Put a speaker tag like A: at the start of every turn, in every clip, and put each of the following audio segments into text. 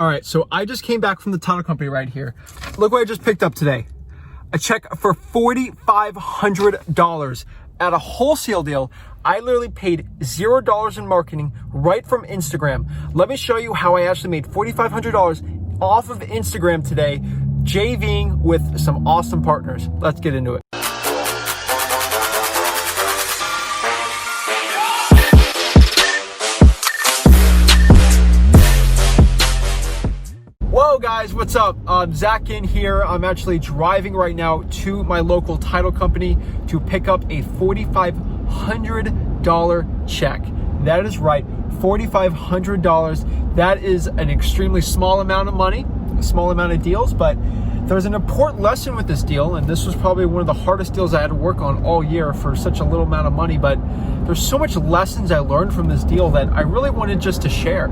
A: All right, so I just came back from the title company right here. Look what I just picked up today. A check for $4,500 at a wholesale deal. I literally paid $0 in marketing right from Instagram. Let me show you how I actually made $4,500 off of Instagram today, JVing with some awesome partners. Let's get into it. Whoa guys, what's up? Zach Ginn here. I'm actually driving right now to my local title company to pick up a $4,500 check. That is right, $4,500. That is an extremely small amount of money, a small amount of deals, but there's an important lesson with this deal, and this was probably one of the hardest deals I had to work on all year for such a little amount of money, but there's so much lessons I learned from this deal that I really wanted just to share.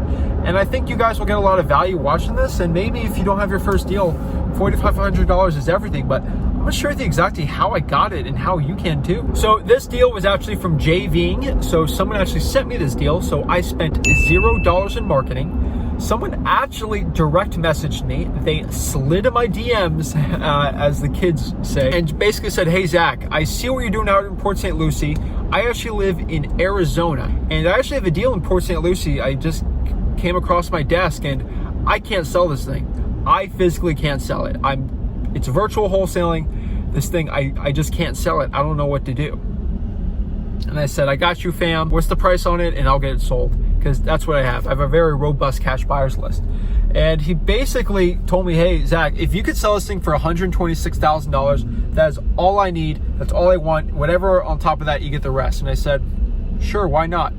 A: And I think you guys will get a lot of value watching this, and maybe if you don't have your first deal, $4,500 is everything, but I'm gonna share with you exactly how I got it and how you can too. So this deal was actually from JVing, so someone actually sent me this deal, so I spent $0 in marketing. Someone actually direct messaged me. They slid in my DMs, as the kids say, and basically said, hey Zach, I see what you're doing out in Port St. Lucie. I actually live in Arizona, and I actually have a deal in Port St. Lucie. I just came across my desk, and I can't sell this thing. I physically can't sell it. It's virtual wholesaling. This thing, I just can't sell it. I don't know what to do. And I said, I got you, fam. What's the price on it? And I'll get it sold. Because that's what I have. I have a very robust cash buyers list. And he basically told me, hey, Zach, if you could sell this thing for $126,000, that is all I need. That's all I want. Whatever on top of that, you get the rest. And I said, sure, why not?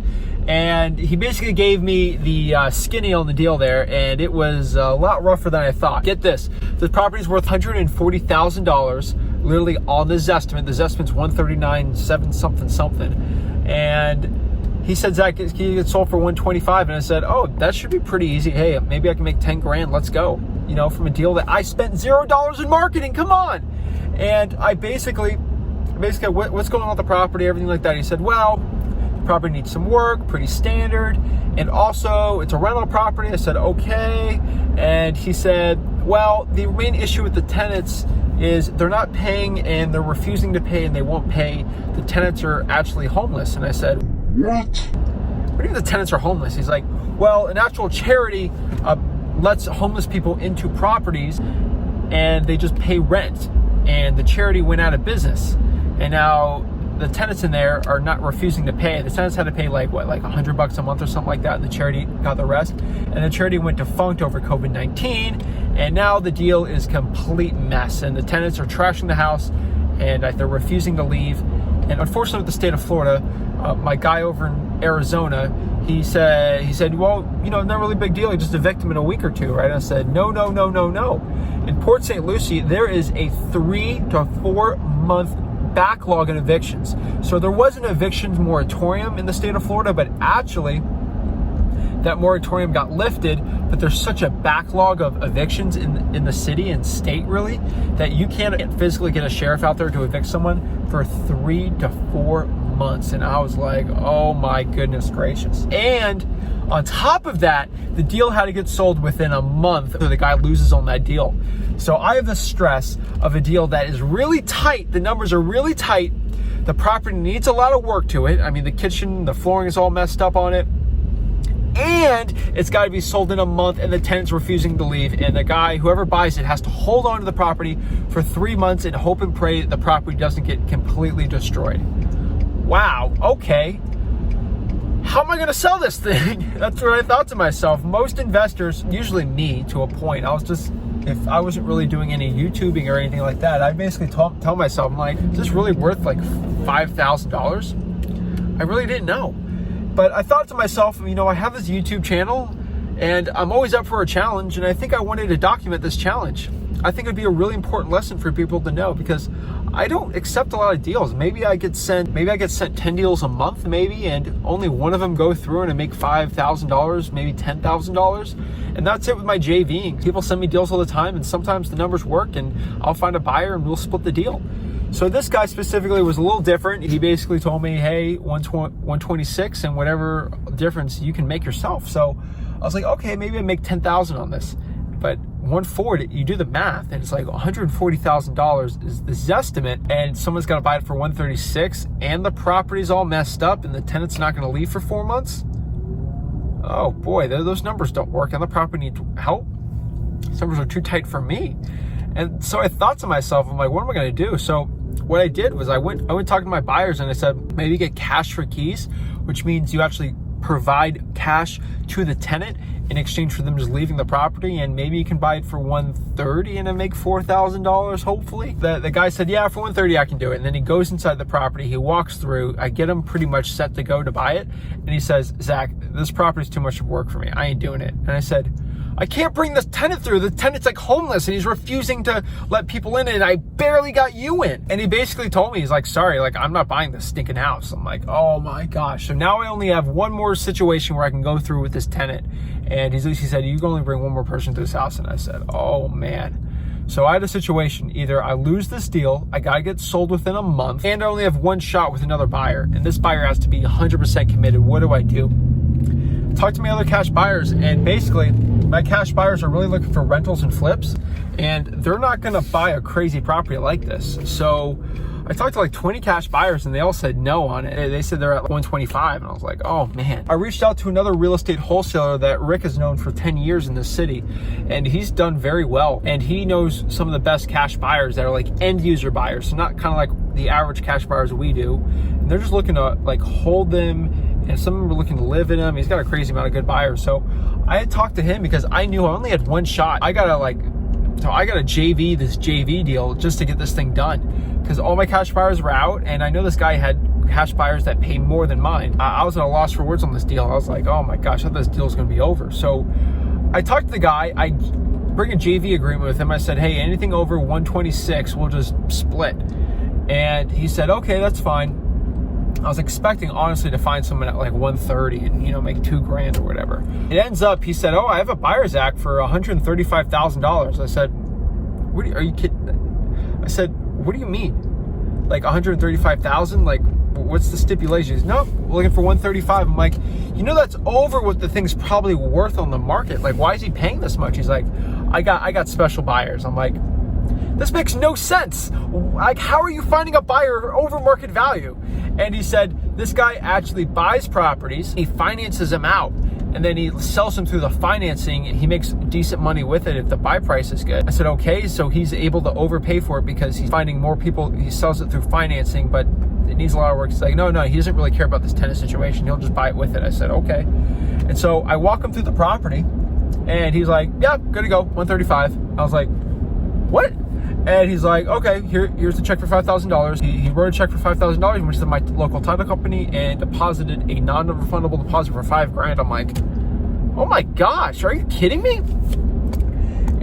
A: And he basically gave me the skinny on the deal there, and it was a lot rougher than I thought. Get this, the property's worth $140,000, literally on the Zestimate. The Zestimate's $139,700 something. And he said, Zach, can you get sold for $125,000? And I said, oh, that should be pretty easy. Hey, maybe I can make 10 grand. Let's go. You know, from a deal that I spent $0 in marketing. Come on. And I basically, what's going on with the property, everything like that. He said, well, the property needs some work, pretty standard. And also, it's a rental property. I said, okay. And he said, well, the main issue with the tenants is they're not paying, and they're refusing to pay, and they won't pay. The tenants are actually homeless. And I said, what do you mean the tenants are homeless? He's like, well, an actual charity lets homeless people into properties, and they just pay rent, and the charity went out of business, and now the tenants in there are not refusing to pay. The tenants had to pay like $100 a month or something like that, and the charity got the rest. And the charity went defunct over COVID-19, and now the deal is complete mess, and the tenants are trashing the house, and they're refusing to leave. And unfortunately, with the state of Florida, my guy over in Arizona, he said, well, you know, not really a big deal. You just evict him in a week or two, right? And I said, no. In Port St. Lucie, there is a 3 to 4 month backlog in evictions. So there was an evictions moratorium in the state of Florida, but actually that moratorium got lifted, but there's such a backlog of evictions in the city and state, really, that you can't physically get a sheriff out there to evict someone for 3 to 4 months. And I was like, oh my goodness gracious. And on top of that, the deal had to get sold within a month, or the guy loses on that deal. So I have the stress of a deal that is really tight. The numbers are really tight. The property needs a lot of work to it. I mean, the kitchen, the flooring is all messed up on it. And it's got to be sold in a month, and the tenant's refusing to leave. And the guy, whoever buys it, has to hold on to the property for 3 months and hope and pray that the property doesn't get completely destroyed. Wow, okay. How am I going to sell this thing? That's what I thought to myself. Most investors, usually me to a point, if I wasn't really doing any YouTubing or anything like that, I basically tell myself, I'm like, is this really worth like $5,000? I really didn't know. But I thought to myself, you know, I have this YouTube channel, and I'm always up for a challenge, and I think I wanted to document this challenge. I think it'd be a really important lesson for people to know, because I don't accept a lot of deals. Maybe I get sent 10 deals a month, maybe, and only one of them go through and I make $5,000, maybe $10,000. And that's it with my JVing. People send me deals all the time, and sometimes the numbers work, and I'll find a buyer and we'll split the deal. So this guy specifically was a little different. He basically told me, hey, 126, and whatever difference you can make yourself. So I was like, okay, maybe I make $10,000 on this. But 140, you do the math, and it's like $140,000 is the Zestimate, and someone's got to buy it for 136, and the property's all messed up, and the tenant's not going to leave for 4 months. Oh boy, those numbers don't work, and the property needs help. These numbers are too tight for me. And so I thought to myself, I'm like, what am I going to do? So what I did was I went talking to my buyers, and I said, maybe get cash for keys, which means you actually provide cash to the tenant in exchange for them just leaving the property, and maybe you can buy it for $130 and then make $4,000 hopefully. The guy said, yeah, for $130 I can do it. And then he goes inside the property, he walks through, I get him pretty much set to go to buy it, and he says, Zach, this property's too much work for me, I ain't doing it. And I said, I can't bring this tenant through. The tenant's like homeless and he's refusing to let people in, and I barely got you in. And he basically told me, he's like, sorry, like I'm not buying this stinking house. I'm like, oh my gosh. So now I only have one more situation where I can go through with this tenant. And he said, you can only bring one more person to this house. And I said, oh man. So I had a situation, either I lose this deal, I gotta get sold within a month, and I only have one shot with another buyer, and this buyer has to be 100% committed. What do I do? Talk to my other cash buyers, and basically my cash buyers are really looking for rentals and flips, and they're not gonna buy a crazy property like this. So I talked to like 20 cash buyers, and they all said no on it. They said they're at 125, and I was like, oh man. I reached out to another real estate wholesaler that Rick has known for 10 years in this city, and he's done very well, and he knows some of the best cash buyers that are like end user buyers, so not kind of like the average cash buyers we do. And they're just looking to like hold them, and some of them are looking to live in them. He's got a crazy amount of good buyers. So I had talked to him because I knew I only had one shot. I gotta JV this JV deal just to get this thing done, because all my cash buyers were out, and I know this guy had cash buyers that pay more than mine. I was at a loss for words on this deal. I was like, oh my gosh, I thought this deal was gonna be over. So I talked to the guy, I bring a JV agreement with him. I said, hey, anything over 126, we'll just split. And he said, okay, that's fine. I was expecting, honestly, to find someone at like 130 and, you know, make $2,000 or whatever. It ends up, he said, oh, I have a buyer's act for $135,000. I said, are you kidding? I said, what do you mean? Like 135,000? Like, what's the stipulation? He's, nope, we're looking for 135. I'm like, you know, that's over what the thing's probably worth on the market. Like, why is he paying this much? He's like, I got special buyers. I'm like, this makes no sense. Like, how are you finding a buyer over market value? And he said, this guy actually buys properties, he finances them out, and then he sells them through the financing, and he makes decent money with it if the buy price is good. I said, okay, so he's able to overpay for it because he's finding more people, he sells it through financing, but it needs a lot of work. He's like, no, he doesn't really care about this tenant situation. He'll just buy it with it. I said, okay. And so I walk him through the property, and he's like, yeah, good to go, 135. I was like, what? And he's like, okay, here's the check for $5,000. He wrote a check for $5,000, he went to my local title company and deposited a non-refundable deposit for $5,000. I'm like, oh my gosh, are you kidding me?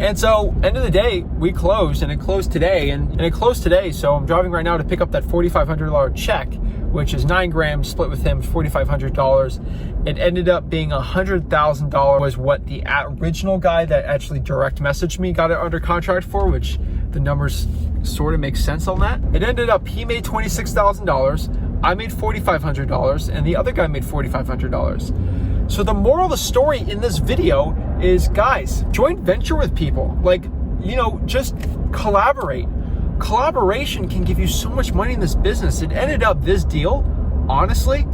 A: And so, end of the day, we closed, and it closed today, and it closed today. So I'm driving right now to pick up that $4,500 check, which is $9,000 split with him, $4,500. It ended up being $100,000 was what the original guy that actually direct messaged me got it under contract for, which the numbers sort of make sense on that. It ended up, he made $26,000, I made $4,500, and the other guy made $4,500. So the moral of the story in this video is, guys, joint venture with people. Like, you know, just collaborate. Collaboration can give you so much money in this business. It ended up, this deal, honestly,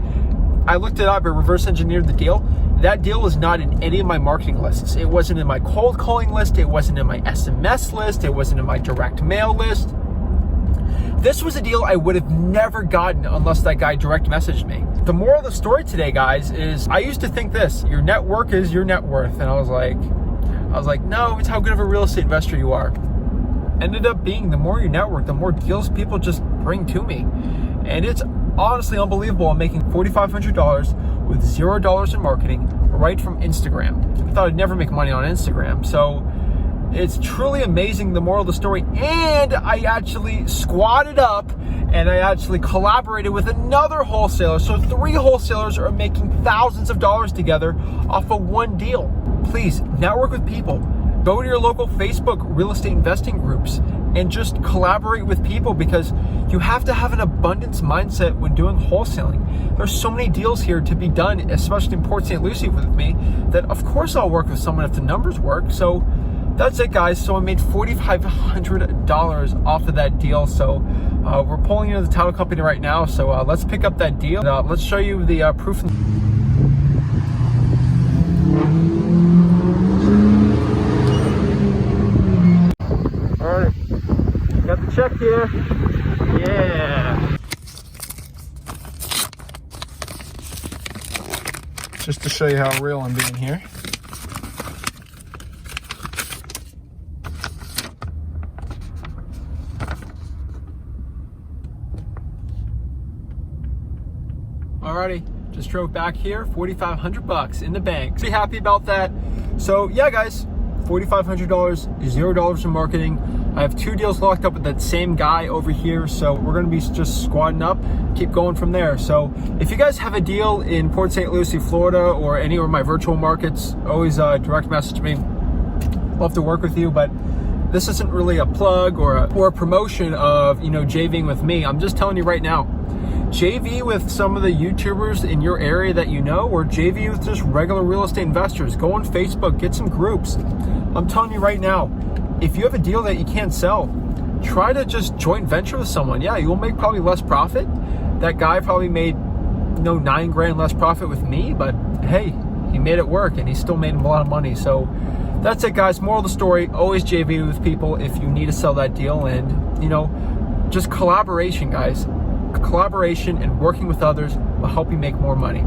A: I looked it up, I reverse engineered the deal. That deal was not in any of my marketing lists. It wasn't in my cold calling list. It wasn't in my SMS list. It wasn't in my direct mail list. This was a deal I would have never gotten unless that guy direct messaged me. The moral of the story today, guys, is I used to think this, your network is your net worth. And I was like, no, it's how good of a real estate investor you are. Ended up being, the more you network, the more deals people just bring to me. And it's honestly unbelievable. I'm making $4,500 with $0 in marketing right from Instagram. I thought I'd never make money on Instagram. So it's truly amazing, the moral of the story. And I actually squatted up and I actually collaborated with another wholesaler. So 3 wholesalers are making thousands of dollars together off of one deal. Please network with people. Go to your local Facebook real estate investing groups. and just collaborate with people, because you have to have an abundance mindset when doing wholesaling. There's so many deals here to be done, especially in Port St. Lucie with me, that of course I'll work with someone if the numbers work. So that's it, guys. So I made $4,500 off of that deal. So we're pulling into the title company right now. So let's pick up that deal. Let's show you the proof. All right, got the check here. Yeah. Just to show you how real I'm being here. Alrighty, just drove back here, $4,500 in the bank. Pretty happy about that. So yeah, guys, $4,500, $0 in marketing. I have 2 deals locked up with that same guy over here, so we're gonna be just squatting up, keep going from there. So if you guys have a deal in Port St. Lucie, Florida, or any of my virtual markets, always direct message me. Love to work with you, but this isn't really a plug or a promotion of, JVing with me. I'm just telling you right now, JV with some of the YouTubers in your area that you know, or JV with just regular real estate investors. Go on Facebook, get some groups. I'm telling you right now, if you have a deal that you can't sell, try to just joint venture with someone. Yeah, you'll make probably less profit. That guy probably made $9 grand less profit with me, but hey, he made it work and he still made a lot of money. So that's it, guys. Moral of the story, always JV with people if you need to sell that deal. And just collaboration, guys. Collaboration and working with others will help you make more money.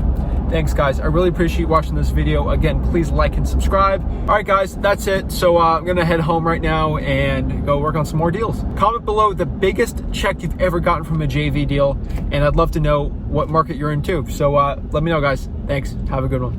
A: Thanks, guys. I really appreciate you watching this video. Again, please like and subscribe. All right, guys, that's it. So I'm gonna head home right now and go work on some more deals. Comment below the biggest check you've ever gotten from a JV deal, and I'd love to know what market you're in too. So let me know, guys. Thanks. Have a good one.